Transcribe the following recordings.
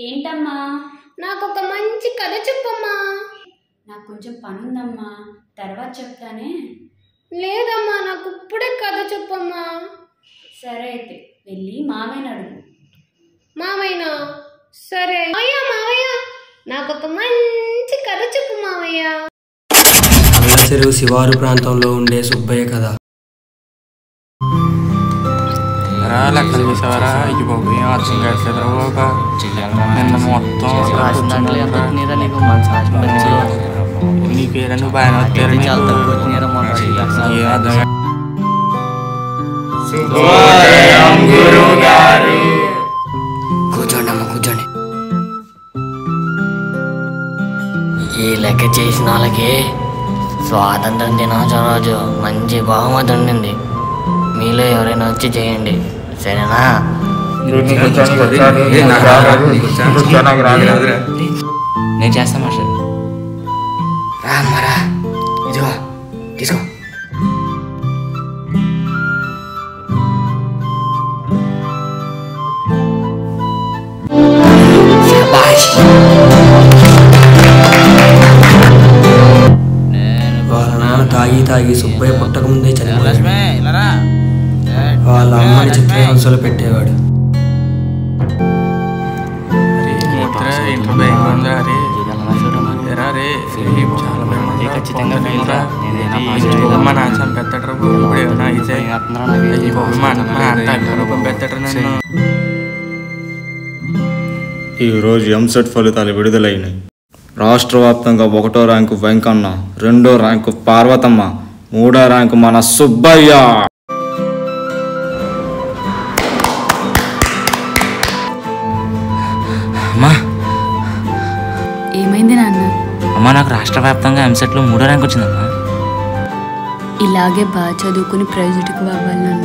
ఏంటమ్మా? నాకు ఒక మంచి కథ చెప్పమ్మా. నాకు కొంచెం పనుందమ్మా, తర్వాత చెప్తానే. లేదమ్మా, నాకు ఇప్పుడే కథ చెప్పమ్మా. సరే అయితే వెళ్ళి మావయ్యని అడుగు. మావయ్యనా? సరే. మావయ్య నాకు ఒక మంచి కథ చెప్పు మావయ్య. చెరువు శివారు ప్రాంతంలో ఉండే సుబ్బయ్య కథ. లెక్కలు చూసావరా? ఇది బాబు ఏం అర్థం కాదు బాబా. నిన్న మొత్తం నీకేరా నువ్వు బాగా వచ్చారు. కూర్చోండి అమ్మ, కూర్చోండి. ఈ లెక్క చేసిన వాళ్ళకి స్వాతంత్ర దినోత్సవం రోజు మంచి బహుమతి ఉండింది. మీలో ఎవరైనా వచ్చి చేయండి, సరేనా? నేను చేస్తా మాస్టర్. రామ్మరా, ఇదిగో తీసుకో. వాళ్ళ నాన్న తాగి సుబ్బయ్య పుట్టక ముందే చనిపోయాడు. వాళ్ళ అమ్మని చిత్రహింసలు పెట్టేవాడు. ఈరోజు ఎంసెట్ ఫలితాలు విడుదలైనాయి. రాష్ట్ర వ్యాప్తంగా 1వ ర్యాంకు వెంకన్న, 2వ ర్యాంకు పార్వతమ్మ, 3వ ర్యాంకు మన సుబ్బయ్య. అమ్మా, ఏమైంది నాన్న? అమ్మా, నాకు రాష్ట్ర వ్యాప్తంగా ఎంసెట్లో 3వ ర్యాంక్ వచ్చిందమ్మా. ఇలాగే బాగా చదువుకుని ప్రైవేట్కి అవ్వాలి నాన్న.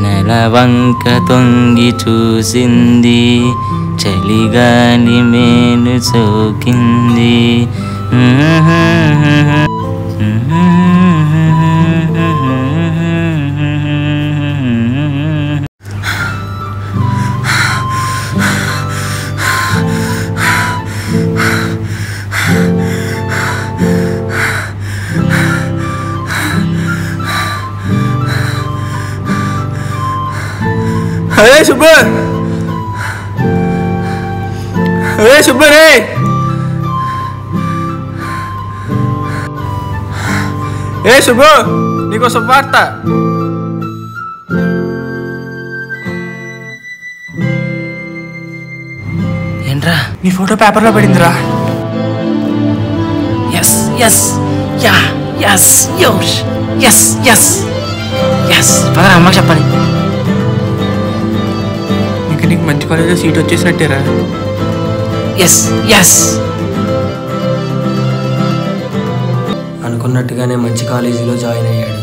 నెలవంక తొంగి చూసింది, చలిగాలి మేను సోకింది. అరే సుబ్బు, అరే సుబ్బు రే. ఏ సుబ్బు, నీకు శుభవార్త. ఏంట్రా? నీ ఫోటో పేపర్లో పడిందిరా. ఎస్ ఎస్ యా ఎస్ యోష్ ఎస్ ఎస్ ఎస్. పదరా అమ్మకి చెప్పాలి. నీకు మంచి కాలేజీలో సీట్ వచ్చేసినట్టేరా. Yes yes. అనుకున్నట్టుగానే మంచి కాలేజీలో జాయిన్ అయ్యాడు.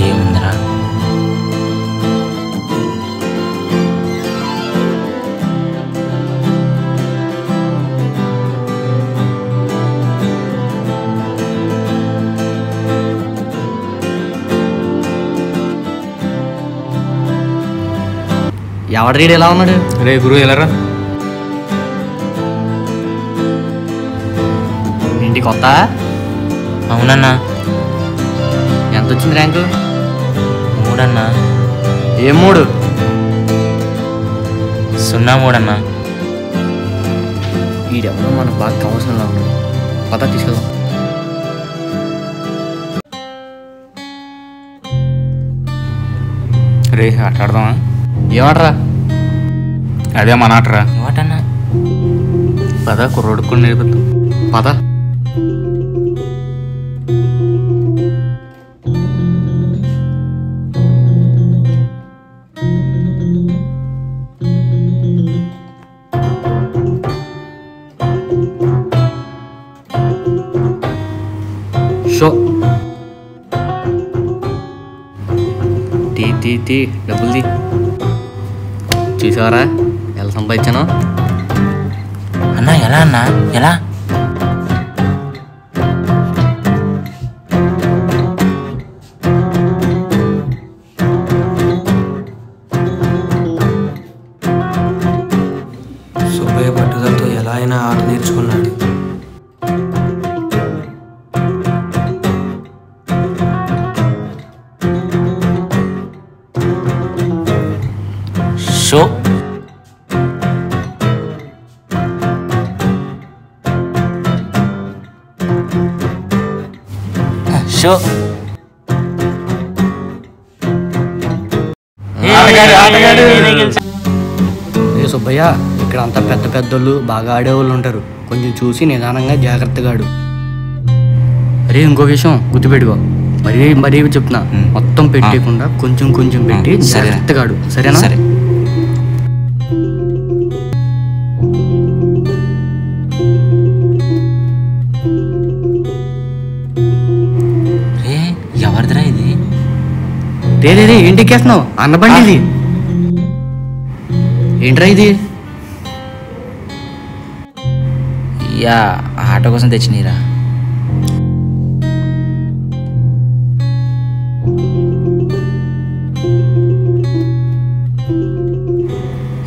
ఏముందిరా? ఎవడు రీడ్ ఎలా ఉన్నాడు? రే గురువు ఎలారా? ఇంటి కొత్త? అవునన్నా. ఎంత వచ్చింది ర్యాంకు? 3 అన్నా. ఏం 3? 03 అన్నా. వీడెవరో మనకు బాగా కావాల్సిన ఉన్నాడు. పద తీసుకెళ్దాం. రే ఆటాడదామా? ఏమాటరా? అదే మన ఆటరా. ఏమాటన్నా? పద కుర్రోడుకు నేర్పుతాం. పద. షో తీ డబ్బులు తీ. చూసావరా ఎలా సంపాదించాను? అన్నా ఎలా అన్నా ఎలా? సుబ్బయ్య పట్టుదలతో ఎలా అయినా ఆట నేర్చుకున్నాడు. షో షో ఏ సుబ్బయ్య, ఇక్కడ అంతా పెద్ద పెద్దోళ్ళు బాగా ఆడేవాళ్ళు ఉంటారు. కొంచెం చూసి నిదానంగా జాగ్రత్తగా ఆడు. అరే ఇంకో విషయం గుర్తుపెట్టుకో, మరీ చెప్తున్నా, మొత్తం పెట్టేయకుండా కొంచెం కొంచెం పెట్టి జాగ్రత్తగా ఆడు. సరేనా? సరే. ఎవరిదిరా ఇది? రే ఏంటి ఎక్కేస్తున్నావు? అన్నబండి ఇది. ఏంట్రా ఇది? యా ఆటో కోసం తెచ్చినీరా.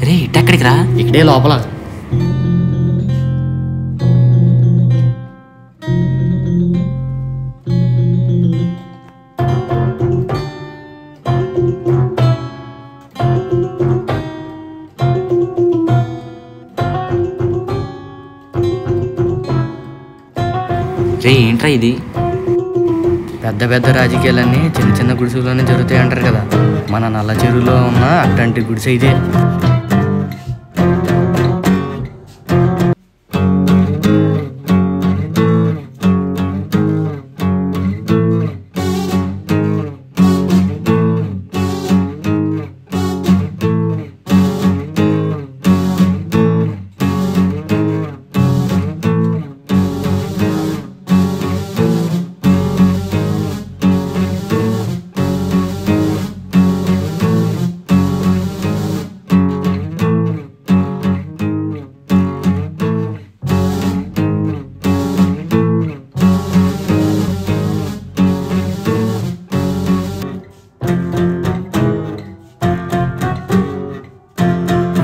రే ఇట్టెక్కడికి రా? ఇక్కడే లోపల. రే ఏంట్రా ఇది? పెద్ద పెద్ద రాజకీయాలన్నీ చిన్న చిన్న గుడిసెలోనే జరుగుతాయి అంటారు కదా. మన నల్ల చెరువులో ఉన్న అట్లాంటి గుడిసె ఇదే.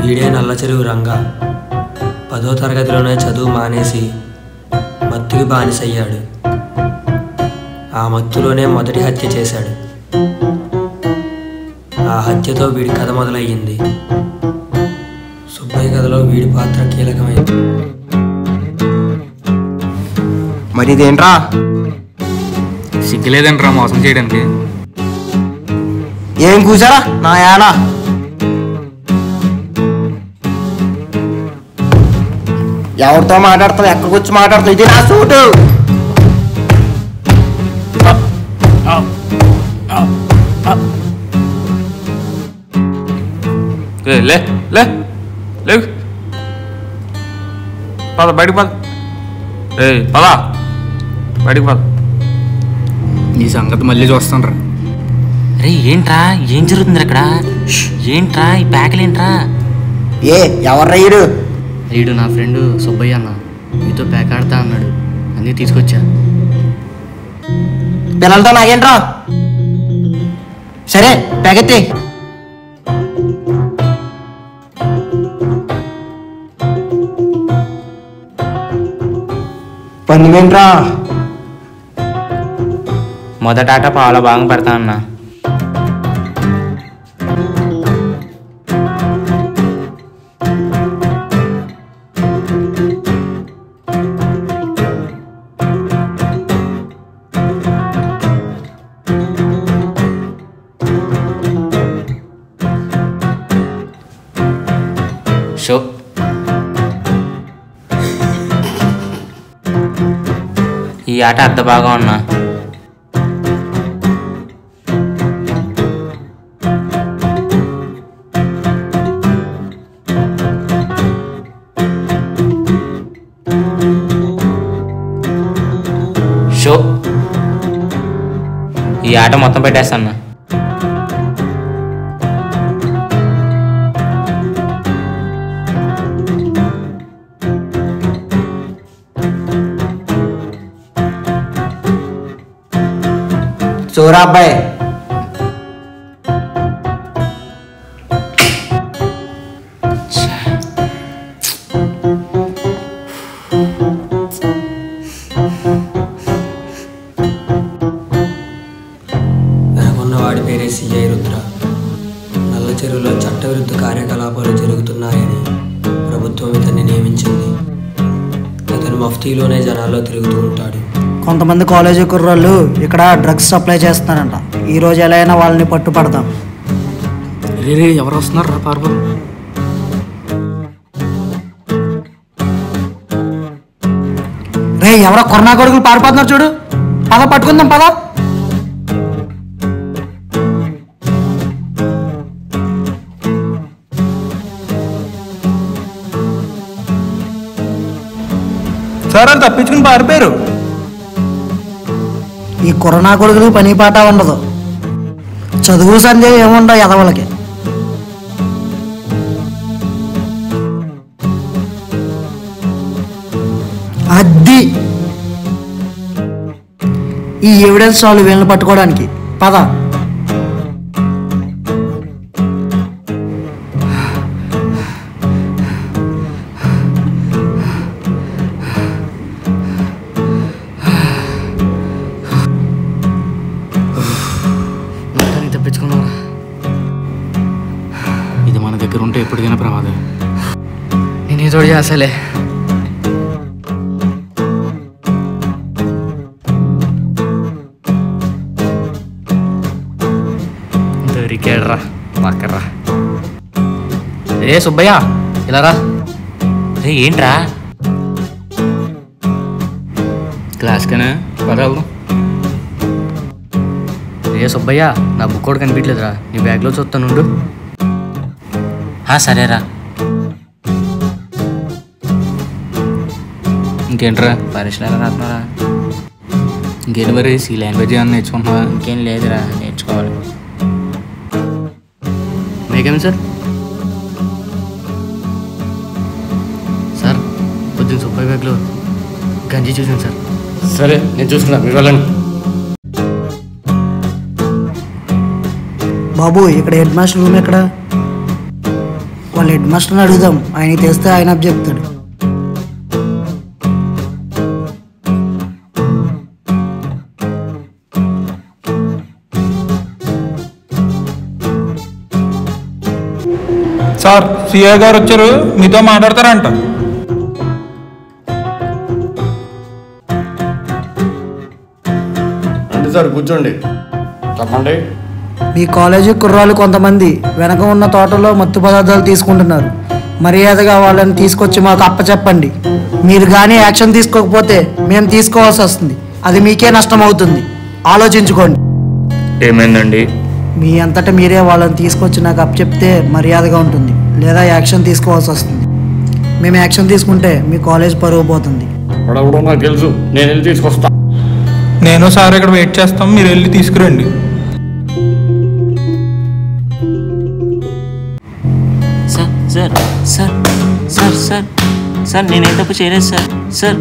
వీడే నల్ల చెరువు రంగా. 10వ తరగతిలోనే చదువు మానేసి మత్తుకి బానిసయ్యాడు. ఆ మత్తులోనే మొదటి హత్య చేశాడు. ఆ హత్యతో వీడి కథ మొదలయ్యింది. సుబ్బయ్య కథలో వీడి పాత్ర కీలకమైంది. మరి ఇదేంట్రా? సిగ్గులేదంట్రా మోసం చేయడానికి. ఏం కూసారా నా యాడా? ఎవరితో మాట్లాడతావు? ఎక్కడికి వచ్చి మాట్లాడతావు? ఇది నా సూటు. లే లే లేవు. పద బయటకు పద. పద బయటకు పద. నీ సంగతి మళ్ళీ చూస్తాను రా. రే ఏంట్రా? ఏం జరుగుతుంది అక్కడ? ఏంట్రా ఈ ప్యాకెలేంట్రా? ఎవర్రా ఈడు? వీడు నా ఫ్రెండ్ సుబ్బయ్య అన్న. మీతో ప్యాక్ ఆడతా అన్నాడు, అన్నీ తీసుకొచ్చా. పిల్లలతో నాకేంట్రా? సరే ప్యాకెత్తి. పన్నెంట్రా? మొదట ఆట పావుల భాగం పెడతా అన్నా. ఆట అర్ధ బాగా ఉన్నా. షో ఈ ఆట మొత్తం పెట్టేస్తాను. చూరా అబ్బాయి, వెనకున్నవాడి పేరే సిఐ రుద్ర. నల్ల చెరువులో చట్టవిరుద్ధ కార్యకలాపాలు జరుగుతున్నాయని ప్రభుత్వం ఇతన్ని నియమించింది. ఇతను మఫ్తీలోనే జనాల్లో తిరుగుతూ ఉంటాడు. కొంతమంది కాలేజీ కుర్రోళ్ళు ఇక్కడ డ్రగ్స్ సప్లై చేస్తున్నారంట. ఈరోజు ఎలా అయినా వాళ్ళని పట్టుపడతాం. రే ఎవరు వస్తున్నారు రా పార్వ? రే ఎవరో కొరనా కొడుకులు పారిపోతున్నారు చూడు. పద పట్టుకుందాం పద. సార్ అని తప్పించుకుని పారిపోయారు. ఈ కరోనా కొడుకులు పని పాట ఉండదు. చదువు సంజయ్ ఏముండవు ఎదవలకి. అది ఈ ఎవిడెన్స్ వాళ్ళు వీళ్ళని పట్టుకోవడానికి. పద. తప్పించుకున్నావా? ఇది మన దగ్గర ఉంటే ఎప్పటికైనా ప్రమాదం. నేనే తోడు చేస్తలే. దొరికాడ్రా పక్కరా. ఏ సుబ్బయ్య ఇలా రా. రే ఏంట్రా? క్లాస్కేనా పదాలు. ఏ సుబ్బయ్య నా బుక్ కూడా కనిపించలేదురా. నీ బ్యాగ్లో చూస్తానుండు. సరేరా. ఇంకేంట్రా పరీక్షలు ఎలా రాస్తున్నారా? ఇంకేంటి మరి సి లాంగ్వేజ్ ఏమన్నా నేర్చుకుంటున్నావా? ఇంకేం లేదురా, నేర్చుకోవాలి. మీకేమి సార్? సార్ పొద్దున్న సుబ్బయ్య బ్యాగ్లో గంజి చూసాను సార్. సరే నేను చూసుకున్నా, మీరు వెళ్ళండి. బాబు ఇక్కడ హెడ్ మాస్టర్ రూమ్ ఎక్కడ? వాళ్ళ హెడ్ మాస్టర్ని అడుగుదాం. ఆయన తెస్తే ఆయన చెప్తాడు. సార్ సిఐ గారు వచ్చారు, మీతో మాట్లాడతారంట. అంటే సార్ కూర్చోండి. చెప్పండి. మీ కాలేజీ కుర్రాళ్ళు కొంతమంది వెనక ఉన్న తోటలో మత్తు పదార్థాలు తీసుకుంటున్నారు. మర్యాదగా వాళ్ళని తీసుకొచ్చి మాకు అప్పచెప్పండి. మీరు కానీ యాక్షన్ తీసుకోకపోతే మేము తీసుకోవాల్సి వస్తుంది. అది మీకే నష్టం అవుతుంది. ఆలోచించుకోండి. ఏమైందండి? మీ అంతటా మీరే వాళ్ళని తీసుకొచ్చి నాకు అప్పచెప్తే మర్యాదగా ఉంటుంది. లేదా యాక్షన్ తీసుకోవాల్సి వస్తుంది. మేము యాక్షన్ తీసుకుంటే మీ కాలేజ్ పరువు పోతుంది. నాకు తెలుసు, నేను వెళ్ళి తీసుకొస్తా. నేను సార్ ఇక్కడ వెయిట్ చేస్తాం, మీరు వెళ్ళి తీసుకురండి. Sir sir sir sir sir sir నేనే తప్పు చేయలేదు సార్. సార్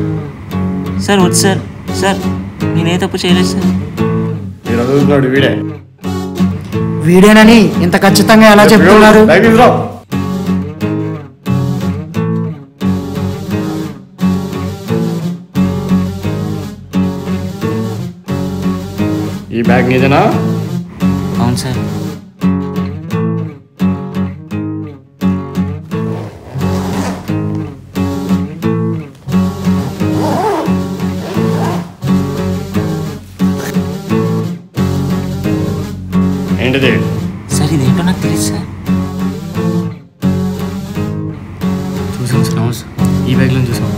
సార్ వద్దు సార్. సార్ నేనే తప్పు చేయలేదు సార్. వీడే వీడేనని ఇంత ఖచ్చితంగా ఎలా చెప్తున్నారు? ఈ బ్యాగ్ నీదేనా? అవును సార్. ఏంటిది? సార్ ఇదేంటో నాకు తెలియదు సార్. చూసాం సార్. ఈ బ్యాగ్లో చూసాం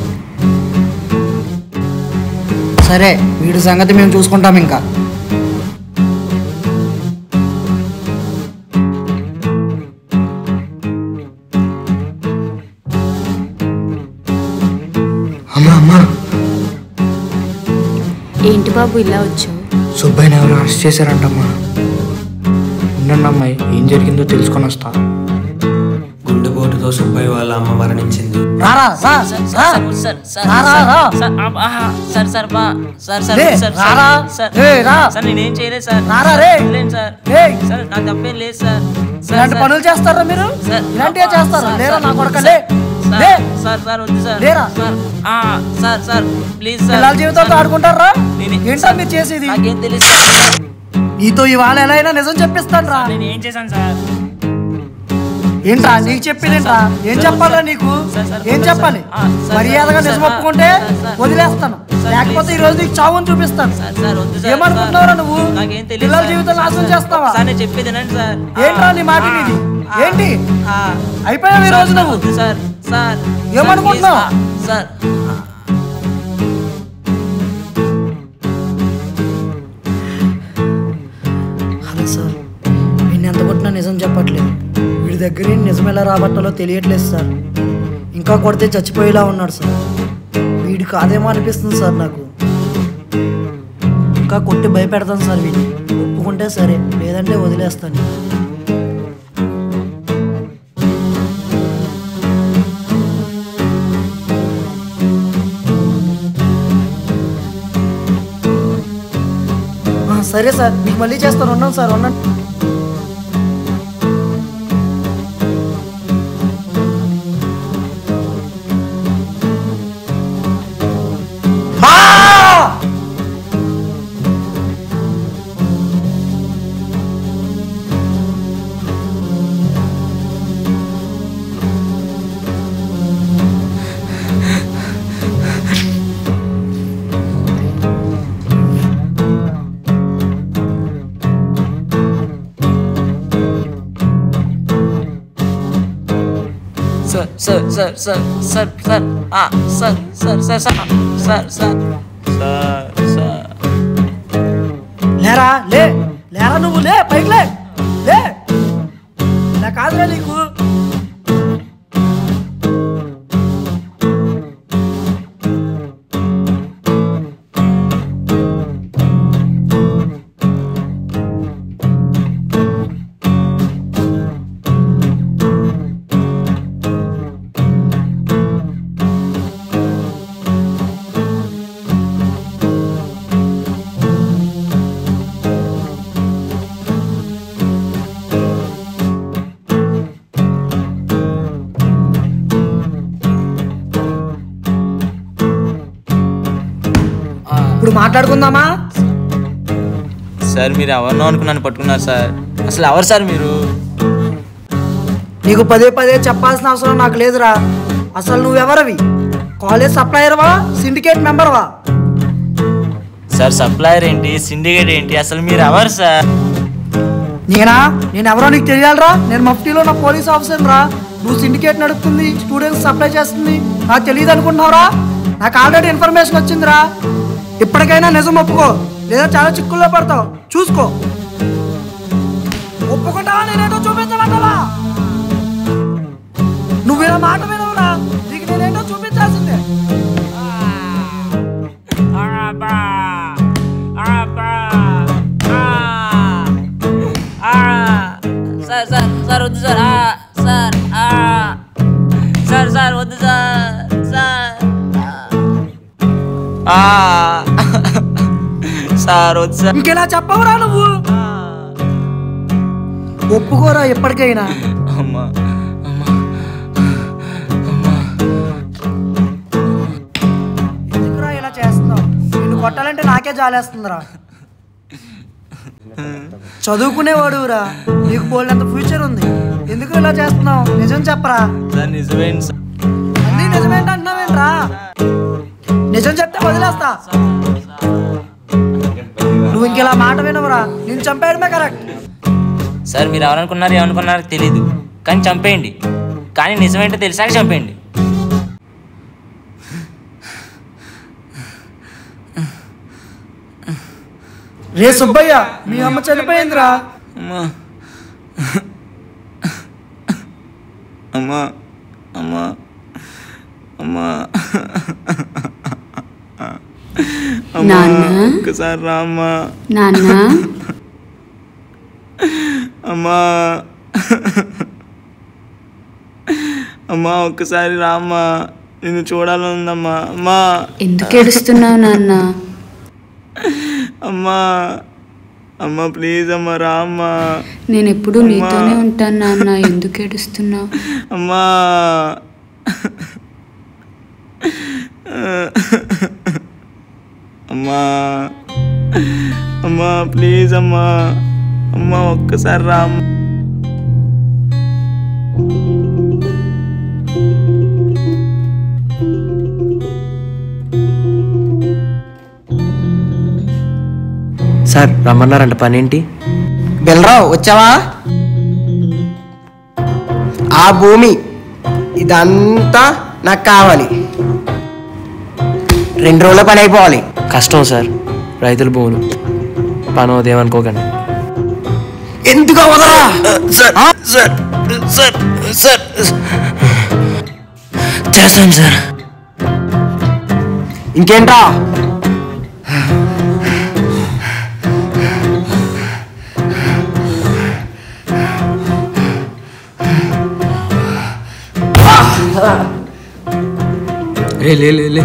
సరే వీడి సంగతి మేము చూసుకుంటాం ఇంకా. అమ్మా అమ్మా, ఏంటి బాబు ఇలా వచ్చావు? సుబ్బయ్యని ఎవరు అరెస్ట్ చేశారంటమ్మా. ఉండండి అమ్మాయి, ఏం జరిగిందో తెలుసుకొని వస్తా. గుండెపోటుతో సుబ్బయ్య వాళ్ళ అమ్మ మరణించింది. నేనేం చేయలేదు సార్. నాకు తప్పేం లేదు సార్. ఇలాంటి పనులు చేస్తారా మీరు? ఇలాంటివే చేస్తారా? లేరా నా కొడకలే. సార్ వద్దు సార్. Sir please sir. పిల్లల జీవితంతో ఆడుకుంటారా? ఏంటో మీరు చేసేది? నాకేం తెలియదు. నీతో ఇవాళ ఎలా అయినా నిజం చెప్పిస్తాను రా. నేను ఏం చేశాను సార్? ఏంట్రా నీకు చెప్పిందేంట్రా? ఏం చెప్పాలా నీకు? ఏం చెప్పాలి? మర్యాదగా నిజం ఒప్పుకుంటే వదిలేస్తాను, లేకపోతే ఈ రోజు నీకు చావుని చూపిస్తాను. ఏమనుకుంటున్నావురా నువ్వు? పిల్లల జీవితం నాశనం చేస్తావా? ఏంట్రా నీ మాట ఇది? ఏంటి అయిపోయావు ఈ రోజు నువ్వు? ఏమనుకుంటున్నావు? హలో సార్, వీడిని ఎంత కొట్టినా నిజం చెప్పట్లేదు. వీడి దగ్గర నిజం ఎలా రాబట్టాలో తెలియట్లేదు సార్. ఇంకా కొడితే చచ్చిపోయేలా ఉన్నాడు సార్. వీడు కాదేమో అనిపిస్తుంది సార్ నాకు. ఇంకా కొట్టి భయపెడతాను సార్ వీడిని. ఒప్పుకుంటే సరే, లేదంటే వదిలేస్తాను. సరే సార్, మీకు మళ్ళీ చేస్తాను. ఉన్నాను సార్, ఉన్నాను. లేరా లేరా నువ్వు లే, పైకి లే. ఇలా కాదురా నీకు. ఇప్పుడు మాట్లాడుకుందామా? సార్ మీరు ఎవరినో అనుకున్నాను పట్టుకున్నారు సార్. అసలు ఎవరు సార్ మీరు? నీకు పదే పదే చెప్పాల్సిన అవసరం నాకు లేదురా. అసలు నువ్వెవరవి? కాలేజ్ సప్లయర్వా, సిండికేట్ మెంబర్వా? సార్ సప్లయర్ ఏంటి, సిండికేట్ ఏంటి, అసలు మీరు ఎవరు సార్? నేను ఎవరో నీకు తెలియాలరా? నేను మఫ్టీలో నా పోలీస్ ఆఫీసర్ రా. నువ్వు సిండికేట్ నడుపుతుంది, స్టూడెంట్స్ సప్లై చేస్తుంది, నాకు తెలియదు అనుకుంటున్నావురా? నాకు ఆల్రెడీ ఇన్ఫర్మేషన్ వచ్చిందిరా. ఇప్పటికైనా నిజం ఒప్పుకో, లేదా చాలా చిక్కుల్లో పడతావు. చూసుకో. ఒప్పుకుంటావా? నేనేంటో చూపించమంటావా? నువ్వు ఇలా మాట వినవురా, నీకు నేనేంటో చూపించాల్సిందే. సార్ వద్దు సార్. సార్ వద్దు సార్. సార్ వద్దు సార్. ఇంకెలా చెప్పవురా నువ్వు? ఒప్పుకోరా ఎప్పటికైనా. ఎందుకురా ఇలా చేస్తున్నావు? నిన్ను కొట్టాలంటే నాకే జాలేస్తుందిరా. చదువుకునేవాడురా, నీకు పోలేంత ఫ్యూచర్ ఉంది. ఎందుకు ఇలా చేస్తున్నావు? నిజం చెప్పరా. అన్నీ నిజమేంటి అంటున్నావేంట్రా? నిజం చెప్తే వదిలేస్తా. నువ్వు ఇంకెలా మాట వినవురా, నేను చంపేయడమే కరెక్ట్. సార్ మీరు ఎవరనుకున్నారు ఏమనుకున్నారో తెలీదు, కానీ చంపేయండి. కానీ నిజమేంటో తెలిసాక చంపేయండి. రే సుబ్బయ్య, మీ అమ్మ చనిపోయిందిరా. అమ్మా అమ్మా అమ్మా అమ్మా నాన్న ఒక్కసారి రామ్మా. నాన్న అమ్మా అమ్మా ఒక్కసారి రామ్మా, నిన్ను చూడాలని ఉందమ్మా. అమ్మా ఎందుకు ఏడుస్తున్నావు నాన్న? అమ్మా అమ్మా ప్లీజ్ అమ్మా రామ్మా. నేను ఎప్పుడు నీతోనే ఉంటాను నాన్న, ఎందుకు ఏడుస్తున్నావు? అమ్మా అమ్మా అమ్మా ప్లీజ్ అమ్మా. అమ్మా ఒక్కసారి రామ్మా. సార్ రమ్మన్నారంట, పని ఏంటి? బెల్రావు వచ్చావా? ఆ భూమి ఇదంతా నాకు కావాలి. 2 రోజుల పని అయిపోవాలి. కష్టం సార్, రైతుల భూములు. పని అవుదేమనుకోకండి. ఎందుకు అవ్వదా? చేస్తాను సార్. ఇంకేంట్రా? రే లే లే లే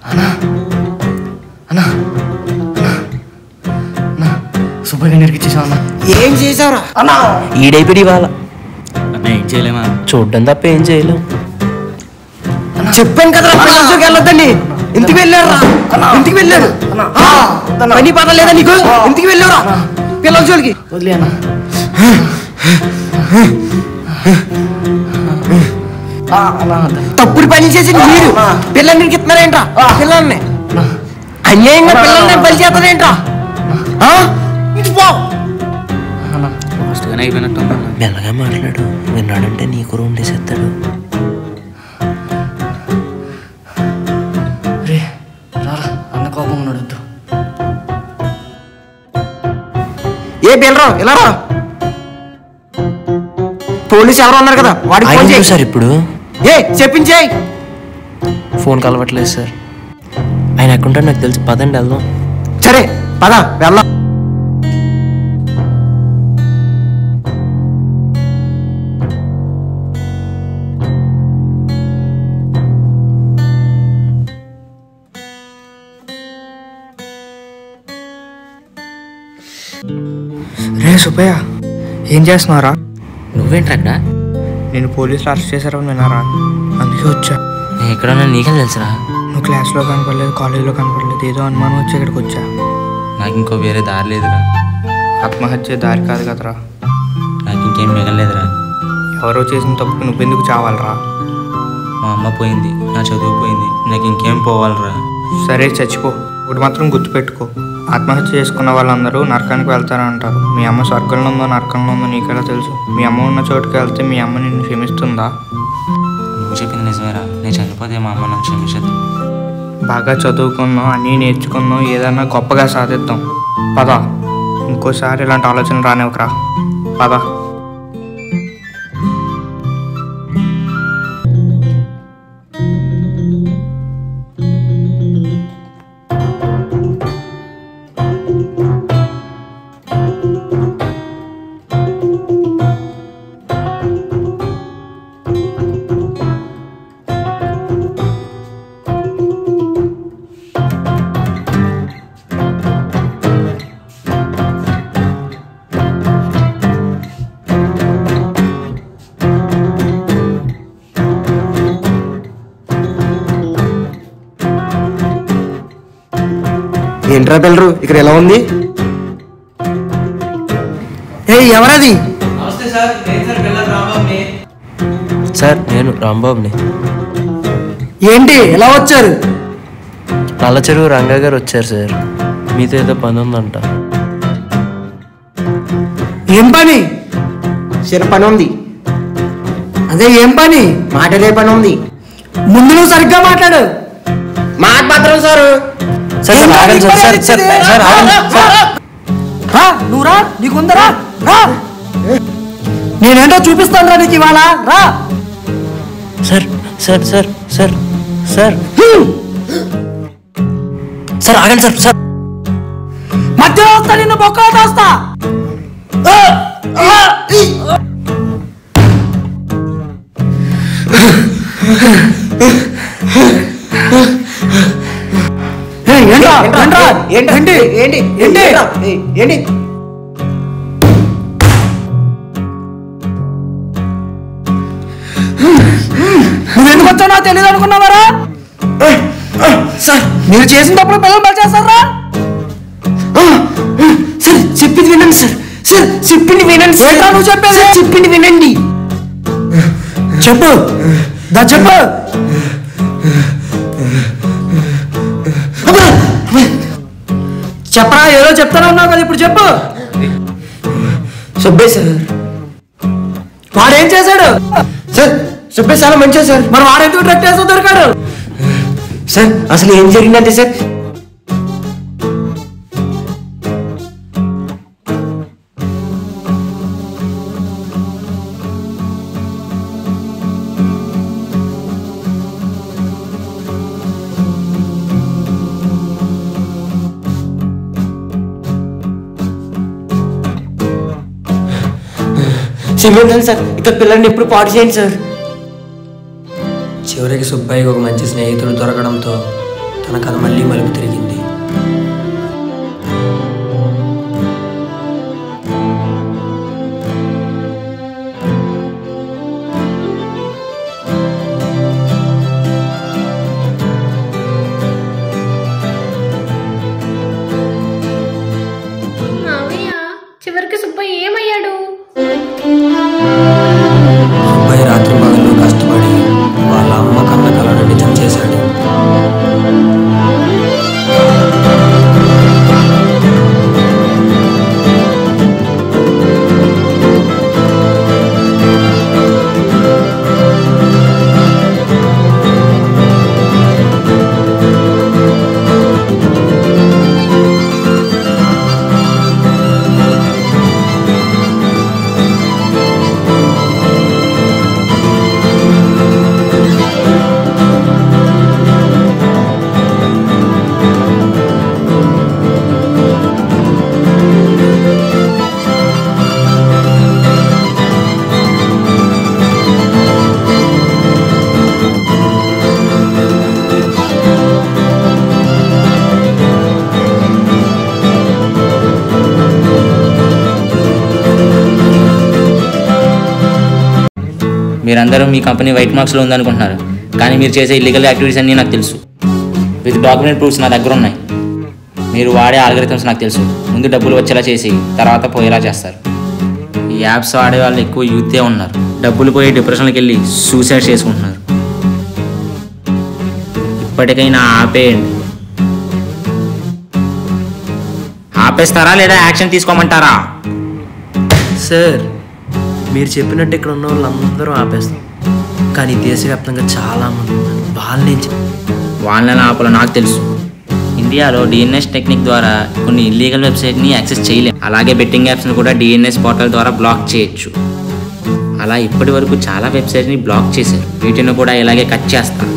అన్నా అన్నా సుబ్బయ్య గారికి ఇచ్చేసావు అన్న. ఏం చేసావురా? ఈడైపోయి ఇవాళ అన్న ఏం చేయలేమా? చూడ్డం తప్ప ఏం చేయలేం. చెప్పాను కదరా పిల్లలకి వెళ్ళొద్దండి. ఇంటికి వెళ్ళారా? ఇంటికి వెళ్ళాడు. పని పద లేదా నీకు? ఇంటికి వెళ్ళారా పిల్లల జోలికి? వదిలే అన్న. తప్పుడు పని చేసి మీరు పిల్లల్ని ఇస్తున్నారేంట్రా? పిల్లల్ని అన్యాయంగా పిల్లల్ని బలి చేస్తారేంట్రా? అయిపోయినట్టు మెల్లగా మాట్లాడు, విన్నాడంటే నీకు ఉండేసేస్తాడు. రే రారా, అన్న కోపం ఉన్నాడు. ఏ బెల్రావు ఇలా రా. పోలీసు ఎవరు ఉన్నారు కదా, వాడికి ఫోన్ చేయి సార్. ఇప్పుడు చెప్పించేయి. ఫోన్ కలవట్లేదు సార్. ఆయన ఎక్కడుంటాడు నాకు తెలుసు. పదండి వెళ్దాం. సరే పద వెళ్దాం. రే సుబ్బయ్య, ఏం చేస్తున్నారా? నువ్వేంట్రా? నేను పోలీసులు అరెస్ట్ చేశారని విన్నారా, అందుకే వచ్చా. నేను ఎక్కడ నీకే తెలుసురా. నువ్వు క్లాస్లో కనపడలేదు, కాలేజీలో కనపడలేదు, ఏదో అనుమానం వచ్చి ఇక్కడికి వచ్చా. నాకు ఇంకో వేరే దారి లేదురా. ఆత్మహత్య దారి కాదు కదరా. నాకు ఇంకేం మిగలేదురా. ఎవరో చేసిన తప్పుకు నువ్వెందుకు చావాలరా? మా అమ్మ పోయింది, నా చదువు పోయింది, నాకు ఇంకేం పోవాలరా. సరే చచ్చిపో. ఒకటి మాత్రం గుర్తుపెట్టుకో, ఆత్మహత్య చేసుకున్న వాళ్ళందరూ నరకానికి వెళ్తారంటారు. మీ అమ్మ స్వర్గంలో ఉందో నరకంలో ఉందో నీకెలా తెలుసు? మీ అమ్మ ఉన్న చోటుకి వెళ్తే మీ అమ్మ నిన్ను క్షమిస్తుందా? నువ్వు చెప్పింది నిజమేరా. నేను చనిపోతే మా అమ్మ నాకు క్షమించదు. బాగా చదువుకుందాం, అన్నీ నేర్చుకుందాం, ఏదైనా గొప్పగా సాధిద్దాం. పద, ఇంకోసారి ఇలాంటి ఆలోచనలు రానివ్వకరా. పద. ఏంట్రా బెల్రు ఇక్కడ ఎలా ఉంది? ఎవరది? సార్ నేను రాంబాబుని. ఏంటి ఎలా వచ్చారు? నల్ల చెరువు రంగా గారు వచ్చారు సార్. మీతో ఏదో పని ఉందంట. ఏం పని? చిన్న పని ఉంది. అదే ఏం పని? మాటలే పని ఉంది. ముందు నువ్వు సరిగ్గా మాట్లాడు. మాట మాత్రం సారు రా నువ్వు రా, నీకుందరా రా, నేనేంటో చూపిస్తాను రా నీకు ఇవాళ రా. Sir sir sir sir sir sir ఆగండి సార్. సార్ మధ్యలో వస్తా, నిన్ను బొక్కలో తోస్తా. ఏంటి ఏంటి ఏంటి ఏంటి నువ్వెందుకు వచ్చావు నాకు తెలియదు అనుకున్నావారా? సార్ మీరు చేసిన తప్పుడు పిల్లలు బలి చేస్తారా? సార్ చెప్పింది వినండి సార్. సార్ చెప్పింది వినండి. ఏంట్రా నువ్వు చెప్పేది? చెప్పింది వినండి. చెప్పు దా చెప్పు. చెప్పరా, ఏదో చెప్తానే ఉన్నావు కదా, ఇప్పుడు చెప్పు. సుబ్బే సార్. వాడేం చేశాడు సార్? సుబ్బే చాలా మంచిది సార్. మరి వాడెందుకు డ్రగ్ టెస్ట్ దొరికాడు సార్? అసలు ఏం జరిగిందంటే సార్, సిమెంట్ సార్, ఇక పిల్లల్ని ఎప్పుడు పాడు చేయండి సార్. చివరికి సుబ్బయ్యకి ఒక మంచి స్నేహితుడు దొరకడంతో తన కథ మళ్ళీ మలుపు తిరిగింది. మావయ్య చివరికి సుబ్బయ్య ఏమయ్యాడు? సుబ్బయ్య రాత్రి పగలు కష్టపడి వాళ్ళ అమ్మ కన్న కలను నిజం చేశాడు. మీరందరూ మీ కంపెనీ వైట్ మార్క్స్లో ఉందనుకుంటున్నారు, కానీ మీరు చేసే ఇల్లీగల్ యాక్టివిటీస్ అన్నీ నాకు తెలుసు. విత్ డాక్యుమెంట్ ప్రూఫ్స్ నా దగ్గర ఉన్నాయి. మీరు వాడే ఆల్గరిథమ్స్ నాకు తెలుసు. ముందు డబ్బులు వచ్చేలా చేసి తర్వాత పోయేలా చేస్తారు. ఈ యాప్స్ వాడే వాళ్ళు ఎక్కువ యూతే ఉన్నారు. డబ్బులు పోయి డిప్రెషన్కి వెళ్ళి సూసైడ్ చేసుకుంటున్నారు. ఇప్పటికైనా ఆపేయండి. ఆపేస్తారా లేదా యాక్షన్ తీసుకోమంటారా? సార్ మీరు చెప్పినట్టు ఇక్కడ ఉన్న వాళ్ళందరూ ఆపేస్తాం, కానీ దేశవ్యాప్తంగా చాలామంది వాళ్ళని ఆపాలో నాకు తెలుసు. ఇండియాలో డిఎన్ఎస్ టెక్నిక్ ద్వారా కొన్ని ఇల్లీగల్ వెబ్సైట్ని యాక్సెస్ చేయలేం. అలాగే బెట్టింగ్ యాప్స్ని కూడా డిఎన్ఎస్ పోర్టల్ ద్వారా బ్లాక్ చేయొచ్చు. అలా ఇప్పటి వరకు చాలా వెబ్సైట్ని బ్లాక్ చేశారు. వీటిని కూడా ఇలాగే కట్ చేస్తాను.